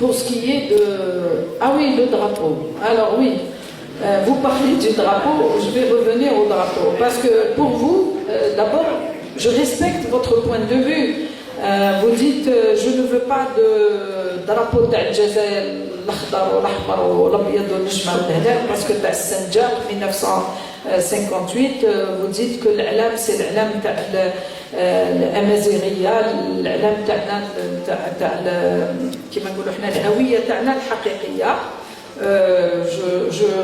Pour ce qui est de... Ah oui, le drapeau. Alors oui, vous parlez du drapeau, je vais revenir au drapeau. Parce que pour vous, d'abord, je respecte votre point de vue. Vous dites, je ne veux pas de drapeau d'Al-Jazair, l'Akhdar, l'Ahmar, l'Abyad, l'Ajmal, parce que dans Sanjaq, 1958, vous dites que l'Alam, c'est l'Alam الأمازيغية الإعلام تاعنا كما نقولوا حنا الهوية تاعنا الحقيقية.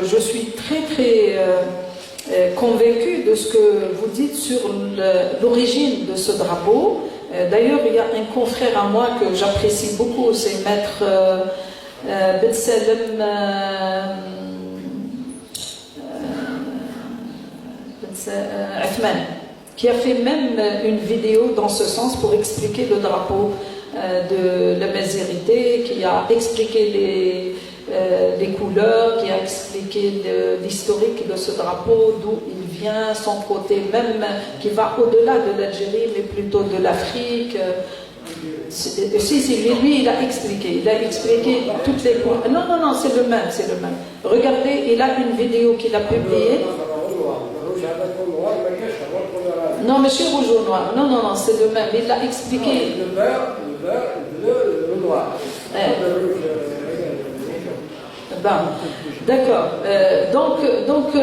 Je suis très convaincu de ce que vous dites sur l'origine de ce drapeau. D'ailleurs, il y a un confrère à moi que j'apprécie beaucoup, c'est Maître Ben Salem Athman, qui a fait même une vidéo dans ce sens pour expliquer le drapeau de la Mazérité, qui a expliqué les couleurs, qui a expliqué l'historique de ce drapeau, d'où il vient, son côté même qui va au-delà de l'Algérie, mais plutôt de l'Afrique. Si, mais lui, il a expliqué toutes les couleurs. Non, c'est le même. Regardez, il a une vidéo qu'il a publiée. Non, monsieur rouge ou noir. Non, c'est le même. Il l'a expliqué. Le vert, le noir. D'accord. Donc,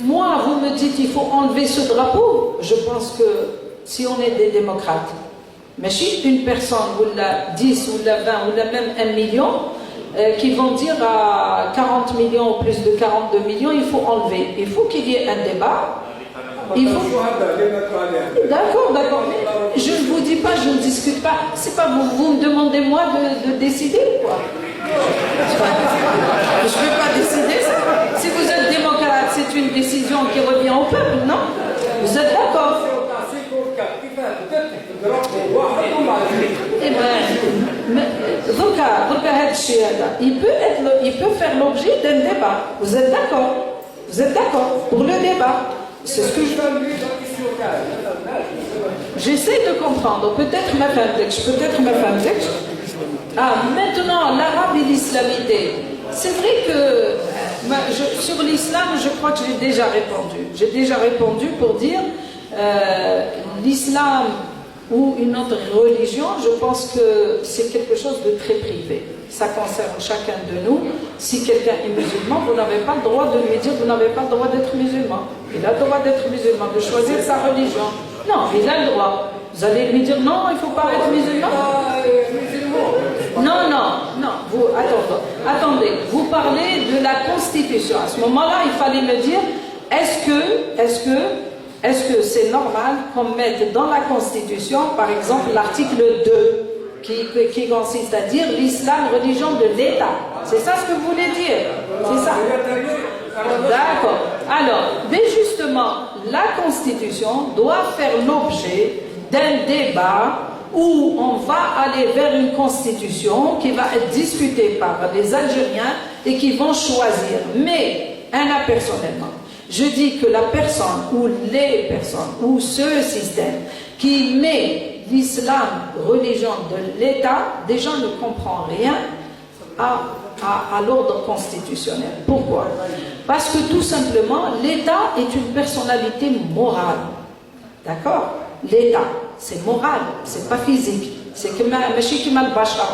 moi, vous me dites qu'il faut enlever ce drapeau. Je pense que si on est des démocrates, mais si une personne, ou la 10, ou la 20, ou la même 1 million, qui vont dire à 40 millions ou plus de 42 millions, il faut enlever. Il faut qu'il y ait un débat. D'accord. Je ne vous dis pas, je ne discute pas. C'est pas vous me demandez moi de décider ou quoi? Je ne vais pas décider ça. Si vous êtes démocrate, c'est une décision qui revient au peuple, non? Vous êtes d'accord? Eh bien, il peut faire l'objet d'un débat. Vous êtes d'accord? Vous êtes d'accord pour le débat? C'est ce que je veux. J'essaie de comprendre. Peut-être ma femme. Ah, maintenant, l'arabe et l'islamité. C'est vrai que sur l'islam, je crois que j'ai déjà répondu. J'ai déjà répondu pour dire l'islam ou une autre religion, je pense que c'est quelque chose de très privé. Ça concerne chacun de nous. Si quelqu'un est musulman, vous n'avez pas le droit de lui dire vous n'avez pas le droit d'être musulman. Il a le droit d'être musulman, de choisir sa religion. Non, il a le droit. Vous allez lui dire non, il ne faut pas être musulman. Non. Vous, attendez. Vous parlez de la Constitution. À ce moment-là, il fallait me dire est-ce que c'est normal qu'on mette dans la Constitution, par exemple, l'article 2 qui consiste à dire l'islam, religion de l'État. C'est ça ce que vous voulez dire? C'est ça? D'accord. Alors, mais justement, la Constitution doit faire l'objet d'un débat où on va aller vers une Constitution qui va être discutée par les Algériens et qui vont choisir. Mais, personnellement, je dis que la personne ou les personnes ou ce système qui met l'islam, religion de l'État, déjà ne comprend rien à l'ordre constitutionnel. Pourquoi? Parce que tout simplement, l'État est une personnalité morale. D'accord? L'État, c'est moral, c'est pas physique. C'est comme ماشي كما البشر.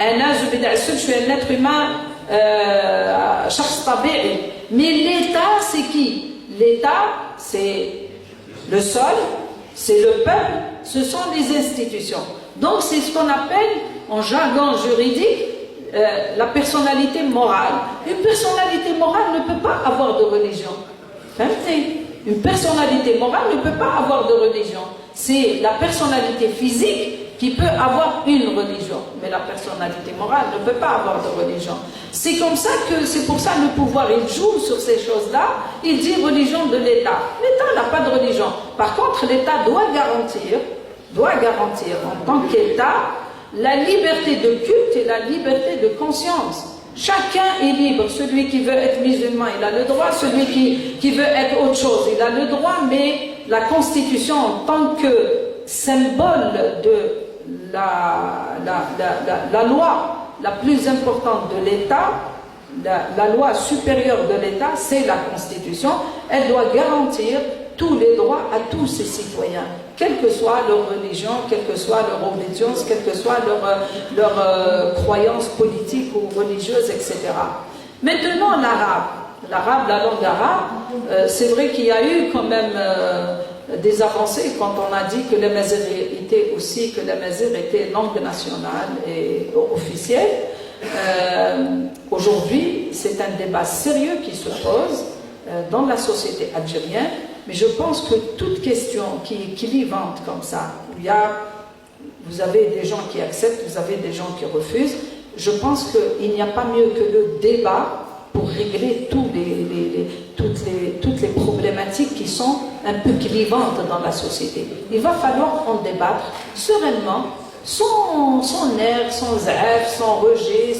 أنا زبيدة عسل je suis un être humain شخص طبيعي. Mais l'État, c'est qui? L'État, c'est le sol, c'est le peuple, ce sont les institutions. Donc c'est ce qu'on appelle, en jargon juridique, la personnalité morale. Une personnalité morale ne peut pas avoir de religion. Une personnalité morale ne peut pas avoir de religion. C'est la personnalité physique qui peut avoir une religion, mais la personnalité morale ne peut pas avoir de religion. C'est comme ça que, c'est pour ça le pouvoir, il joue sur ces choses-là. Il dit religion de l'État. L'État n'a pas de religion. Par contre, l'État doit garantir en tant qu'État la liberté de culte et la liberté de conscience. Chacun est libre. Celui qui veut être musulman, il a le droit. Celui qui veut être autre chose, il a le droit. Mais la Constitution, en tant que symbole de la loi la plus importante de l'État, la loi supérieure de l'État, c'est la Constitution. Elle doit garantir tous les droits à tous ses citoyens, quelle que soit leur religion, quelle que soit leur obédience, quelle que soit leur croyance politique ou religieuse, etc. Maintenant, l'arabe, la langue arabe, c'est vrai qu'il y a eu quand même des avancées quand on a dit que le mazir était aussi, que le mazir était langue nationale et officielle. Aujourd'hui, c'est un débat sérieux qui se pose dans la société algérienne, mais je pense que toute question qui est vivante comme ça, où vous avez des gens qui acceptent, vous avez des gens qui refusent, je pense qu'il n'y a pas mieux que le débat pour régler toutes les problématiques qui sont un peu clivantes dans la société. Il va falloir en débattre sereinement, sans nerfs, sans zèf, sans rejet,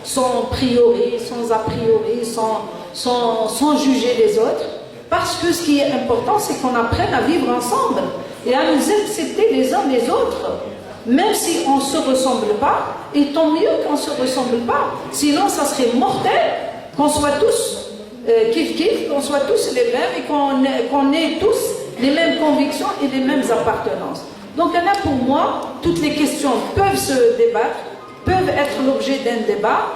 sans priori, sans a priori, sans juger les autres. Parce que ce qui est important, c'est qu'on apprenne à vivre ensemble et à nous accepter les uns les autres. Même si on ne se ressemble pas, et tant mieux qu'on ne se ressemble pas. Sinon, ça serait mortel qu'on soit tous kiff-kiff, qu'on soit tous les mêmes et qu'on ait tous les mêmes convictions et les mêmes appartenances. Donc là, pour moi, toutes les questions peuvent se débattre, peuvent être l'objet d'un débat,